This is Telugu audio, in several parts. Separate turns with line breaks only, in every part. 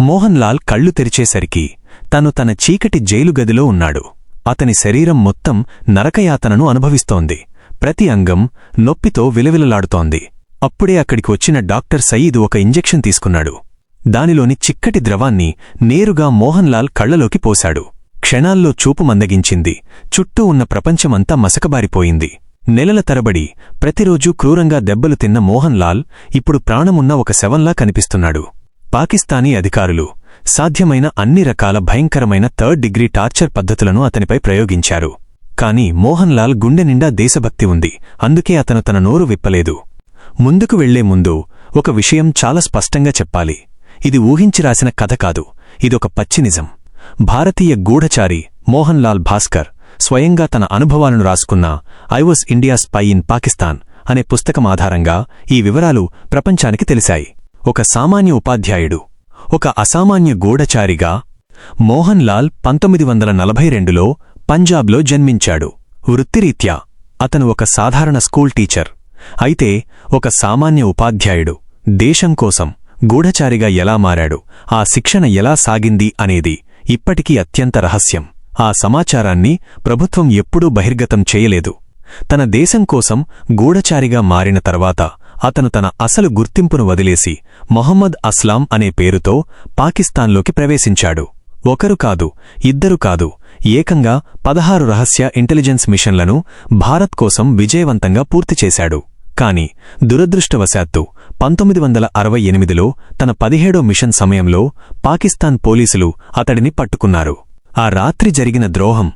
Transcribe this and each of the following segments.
మోహన్ లాల్ కళ్ళు తెరిచేసరికి తను తన చీకటి జైలు గదిలో ఉన్నాడు. అతని శరీరం మొత్తం నరకయాతనను అనుభవిస్తోంది. ప్రతి అంగం నొప్పితో విలవిలలాడుతోంది. అప్పుడే అక్కడికి వచ్చిన డాక్టర్ సయీద్ ఒక ఇంజెక్షన్ తీసుకున్నాడు. దానిలోని చిక్కటి ద్రవాన్ని నేరుగా మోహన్ లాల్ కళ్లలోకి పోశాడు. క్షణాల్లో చూపు మందగించింది. చుట్టూ ఉన్న ప్రపంచమంతా మసకబారిపోయింది. నెలల తరబడి ప్రతిరోజూ క్రూరంగా దెబ్బలు తిన్న మోహన్ లాల్ ఇప్పుడు ప్రాణమున్న ఒక శవంలా కనిపిస్తున్నాడు. పాకిస్తానీ అధికారులు సాధ్యమైన అన్ని రకాల భయంకరమైన థర్డ్ డిగ్రీ టార్చర్ పద్ధతులను అతనిపై ప్రయోగించారు. కాని మోహన్ లాల్ గుండె నిండా దేశభక్తి ఉంది. అందుకే అతను తన నోరు విప్పలేదు. ముందుకు వెళ్లే ముందు ఒక విషయం చాలా స్పష్టంగా చెప్పాలి. ఇది ఊహించి రాసిన కథ కాదు. ఇదొక పచ్చి నిజం. భారతీయ గూఢచారి మోహన్ లాల్ భాస్కర్ స్వయంగా తన అనుభవాలను రాసుకున్న I was India spy in Pakistan అనే పుస్తకం ఆధారంగా ఈ వివరాలు ప్రపంచానికి తెలిశాయి. ఒక సామాన్య ఉపాధ్యాయుడు, ఒక అసామాన్య గూఢచారిగా మోహన్ లాల్ 1942లో పంజాబ్లో జన్మించాడు. వృత్తిరీత్యా అతను ఒక సాధారణ స్కూల్ టీచర్. అయితే ఒక సామాన్య ఉపాధ్యాయుడు దేశం కోసం గూఢచారిగా ఎలా మారాడు, ఆ శిక్షణ ఎలా సాగింది అనేది ఇప్పటికీ అత్యంత రహస్యం. ఆ సమాచారాన్ని ప్రభుత్వం ఎప్పుడూ బహిర్గతం చేయలేదు. తన దేశం కోసం గూఢచారిగా మారిన తర్వాత అతను తన అసలు గుర్తింపును వదిలేసి మొహమ్మద్ అస్లాం అనే పేరుతో పాకిస్తాన్లోకి ప్రవేశించాడు. ఒకరు కాదు, ఇద్దరు కాదు, ఏకంగా 16 రహస్య ఇంటెలిజెన్స్ మిషన్లను భారత్ కోసం విజయవంతంగా పూర్తిచేశాడు. కాని దురదృష్టవశాత్తు 1968లో తన 17వ మిషన్ సమయంలో పాకిస్తాన్ పోలీసులు అతడిని పట్టుకున్నారు. ఆ రాత్రి జరిగిన ద్రోహం.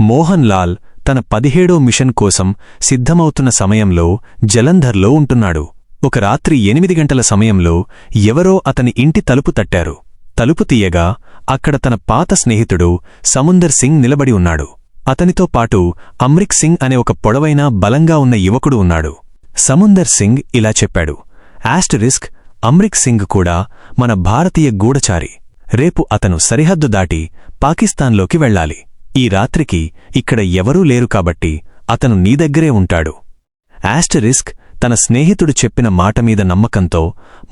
మోహన్ లాల్ తన 17వ మిషన్ కోసం సిద్ధమవుతున్న సమయంలో జలంధర్లో ఉంటున్నాడు. ఒక రాత్రి 8 గంటల సమయంలో ఎవరో అతని ఇంటి తలుపు తట్టారు. తలుపు తీయగా అక్కడ తన పాత స్నేహితుడు సముందర్ సింగ్ నిలబడి ఉన్నాడు. అతనితో పాటు అమ్రిక్ సింగ్ అనే ఒక పొడవైన బలంగా ఉన్న యువకుడు ఉన్నాడు. సముందర్ సింగ్ ఇలా చెప్పాడు, ఆస్టరిస్క్ అమ్రిక్ సింగ్ కూడా మన భారతీయ గూఢచారి. రేపు అతను సరిహద్దు దాటి పాకిస్తాన్లోకి వెళ్ళాలి. ఈ రాత్రికి ఇక్కడ ఎవరూ లేరు కాబట్టి అతను నీ దగ్గరే ఉంటాడు. ఆస్టరిస్క్ తన స్నేహితుడు చెప్పిన మాటమీద నమ్మకంతో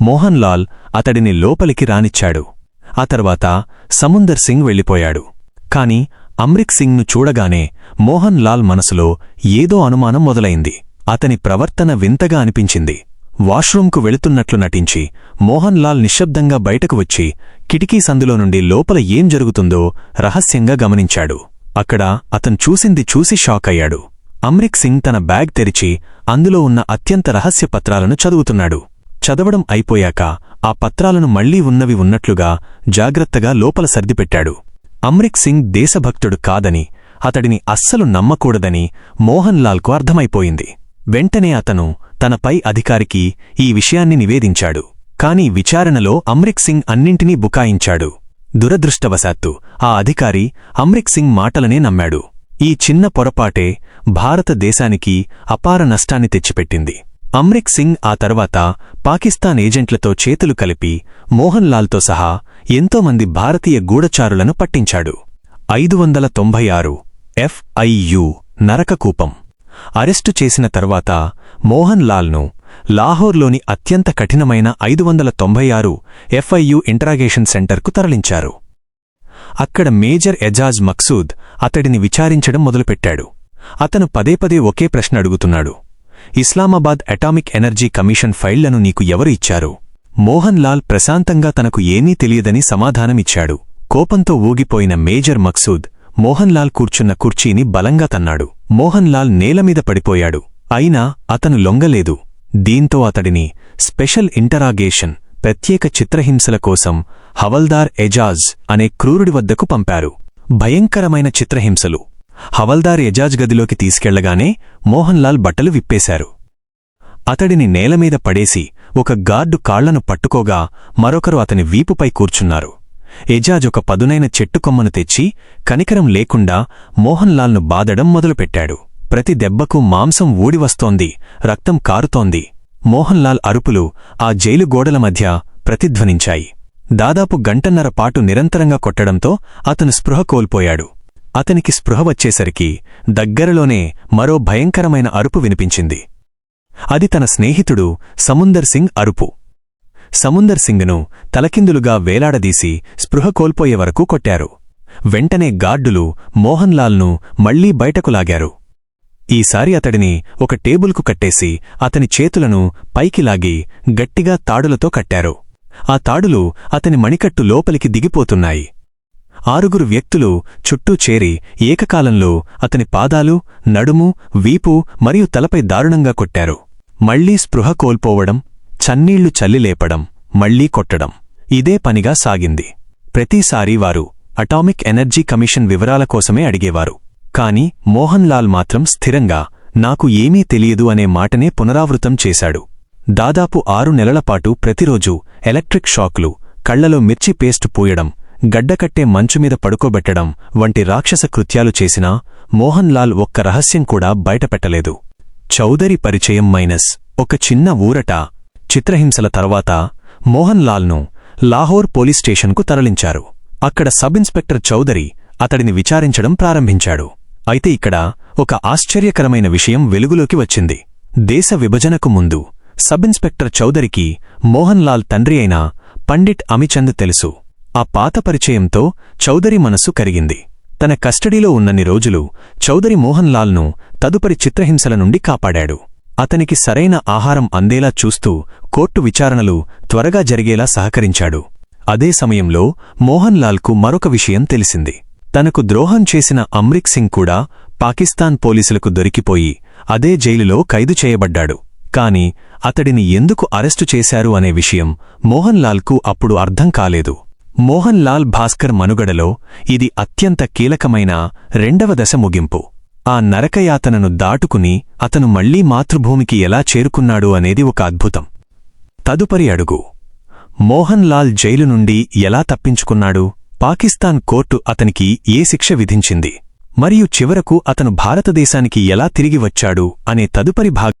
మోహన్ లాల్ అతడిని లోపలికి రానిచ్చాడు. ఆ తర్వాత సముందర్ సింగ్ వెళ్ళిపోయాడు. కాని అమ్రిక్ సింగ్ను చూడగానే మోహన్ లాల్ మనసులో ఏదో అనుమానం మొదలైంది. అతని ప్రవర్తన వింతగా అనిపించింది. వాష్రూంకు వెళుతున్నట్లు నటించి మోహన్ లాల్ నిశ్శబ్దంగా బయటకు వచ్చి కిటికీ సందులో నుండి లోపల ఏం జరుగుతుందో రహస్యంగా గమనించాడు. అక్కడ అతను చూసింది చూసి షాక్ అయ్యాడు. అమ్రిక్ సింగ్ తన బ్యాగ్ తెరిచి అందులో ఉన్న అత్యంత రహస్య పత్రాలను చదువుతున్నాడు. చదవడం అయిపోయాక ఆ పత్రాలను మళ్లీ ఉన్నవి ఉన్నట్లుగా జాగ్రత్తగా లోపల సర్దిపెట్టాడు. అమ్రిక్ సింగ్ దేశభక్తుడు కాదని, అతడిని అస్సలు నమ్మకూడదని మోహన్ లాల్కు అర్థమైపోయింది. వెంటనే అతను తన పై అధికారికి ఈ విషయాన్ని నివేదించాడు. కాని విచారణలో అమ్రిక్ సింగ్ అన్నింటినీ బుకాయించాడు. దురదృష్టవశాత్తు ఆ అధికారి అమ్రిక్ సింగ్ మాటలనే నమ్మాడు. ఈ చిన్న పొరపాటే భారతదేశానికి అపార నష్టాన్ని తెచ్చిపెట్టింది. అమ్రిక్ సింగ్ ఆ తర్వాత పాకిస్తాన్ ఏజెంట్లతో చేతులు కలిపి మోహన్ లాల్తో సహా ఎంతోమంది భారతీయ గూఢచారులను పట్టించాడు. 596 FIU నరకకూపం. అరెస్టు చేసిన తర్వాత మోహన్ లాల్ను లాహోర్లోని అత్యంత కఠినమైన 596 FIU ఇంటరాగేషన్ సెంటర్కు తరలించారు. అక్కడ మేజర్ ఎజాజ్ మక్సూద్ అతడిని విచారించడం మొదలుపెట్టాడు. అతను పదేపదే ఒకే ప్రశ్న అడుగుతున్నాడు. ఇస్లామాబాద్ అటామిక్ ఎనర్జీ కమిషన్ ఫైళ్లను నీకు ఎవరు ఇచ్చారు? మోహన్ లాల్ ప్రశాంతంగా తనకు ఏమీ తెలియదని సమాధానమిచ్చాడు. కోపంతో ఊగిపోయిన మేజర్ మక్సూద్ మోహన్ లాల్ కూర్చున్న కుర్చీని బలంగా తన్నాడు. మోహన్ లాల్ నేలమీద పడిపోయాడు. అయినా అతను లొంగలేదు. దీంతో అతడిని స్పెషల్ ఇంటరాగేషన్ ప్రత్యేక చిత్రహింసల కోసం హవల్దార్ ఎజాజ్ అనే క్రూరుడి వద్దకు పంపారు. భయంకరమైన చిత్రహింసలు. హవల్దార్ ఎజాజ్ గదిలోకి తీసుకెళ్లగానే మోహన్ లాల్ బట్టలు విప్పేశారు. అతడిని నేలమీద పడేసి ఒక గార్డు కాళ్లను పట్టుకోగా మరొకరు అతని వీపుపై కూర్చున్నారు. ఎజాజ్ ఒక పదునైన చెట్టుకొమ్మను తెచ్చి కనికరం లేకుండా మోహన్ లాల్ను బాదడం మొదలుపెట్టాడు. ప్రతి దెబ్బకు మాంసం ఊడివస్తోంది, రక్తం కారుతోంది. మోహన్ లాల్ అరుపులు ఆ జైలు గోడల మధ్య ప్రతిధ్వనించాయి. దాదాపు గంటన్నర పాటు నిరంతరంగా కొట్టడంతో అతను స్పృహ కోల్పోయాడు. అతనికి స్పృహ వచ్చేసరికి దగ్గరలోనే మరో భయంకరమైన అరుపు వినిపించింది. అది తన స్నేహితుడు సముందర్ సింగ్ అరుపు. సముందర్ సింగ్ను తలకిందులుగా వేలాడదీసి స్పృహ కోల్పోయే వరకు కొట్టారు. వెంటనే గార్డులు మోహన్ లాల్ను మళ్లీ బయటకు లాగారు. ఈసారి అతడిని ఒక టేబుల్కు కట్టేసి అతని చేతులను పైకి లాగి గట్టిగా తాడులతో కట్టారు. ఆ తాడులు అతని మణికట్టు లోపలికి దిగిపోతున్నాయి. 6 వ్యక్తులు చుట్టూ చేరి ఏకకాలంలో అతని పాదాలు, నడుము, వీపు మరియు తలపై దారుణంగా కొట్టారు. మళ్లీ స్పృహ కోల్పోవడం, చన్నీళ్లు చల్లిలేపడం, మళ్లీ కొట్టడం ఇదే పనిగా సాగింది. ప్రతిసారీ వారు అటామిక్ ఎనర్జీ కమిషన్ వివరాల కోసమే అడిగేవారు. కాని మోహన్ లాల్ మాత్రం స్థిరంగా నాకు ఏమీ తెలియదు అనే మాటనే పునరావృతం చేశాడు. దాదాపు 6 నెలలపాటు ప్రతిరోజూ ఎలక్ట్రిక్ షాక్లు, కళ్లలో మిర్చి పేస్ట్ పూయడం, గడ్డకట్టే మంచుమీద పడుకోబెట్టడం వంటి రాక్షస కృత్యాలు చేసినా మోహన్ లాల్ ఒక్క రహస్యం కూడా బయటపెట్టలేదు. చౌదరి పరిచయం మైనస్ ఒక చిన్న ఊరట. చిత్రహింసల తర్వాత మోహన్ లాల్ను లాహోర్ పోలీస్ స్టేషన్కు తరలించారు. అక్కడ సబ్ ఇన్స్పెక్టర్ చౌదరి అతడిని విచారించడం ప్రారంభించాడు. అయితే ఇక్కడ ఒక ఆశ్చర్యకరమైన విషయం వెలుగులోకి వచ్చింది. దేశ విభజనకు ముందు సబ్ ఇన్స్పెక్టర్ చౌదరికి మోహన్ లాల్ తండ్రి అయిన పండిట్ అమిచంద్ తెలుసు. ఆ పాత పరిచయంతో చౌదరి మనసు కరిగింది. తన కస్టడీలో ఉన్నన్ని రోజులు చౌదరి మోహన్ లాల్ను తదుపరి చిత్రహింసల నుండి కాపాడాడు. అతనికి సరైన ఆహారం అందేలా చూస్తూ కోర్టు విచారణలు త్వరగా జరిగేలా సహకరించాడు. అదే సమయంలో మోహన్ లాల్కు మరొక విషయం తెలిసింది. తనకు ద్రోహం చేసిన అమ్రిక్ సింగ్ కూడా పాకిస్తాన్ పోలీసులకు దొరికిపోయి అదే జైలులో ఖైదు చేయబడ్డాడు. కాని అతడిని ఎందుకు అరెస్టు చేశారు అనే విషయం మోహన్ లాల్కు అప్పుడు అర్థం కాలేదు. మోహన్ లాల్ భాస్కర్ మనుగడలో ఇది అత్యంత కీలకమైన 2వ దశ ముగింపు. ఆ నరకయాతనను దాటుకుని అతను మళ్లీ మాతృభూమికి ఎలా చేరుకున్నాడు అనేది ఒక అద్భుతం. తదుపరి అడుగు. మోహన్ లాల్ జైలు నుండి ఎలా తప్పించుకున్నాడు? పాకిస్తాన్ కోర్టు అతనికి ఏ శిక్ష విధించింది? మరియు చివరకు అతను భారతదేశానికి ఎలా తిరిగి వచ్చాడు అనే తదుపరి భాగం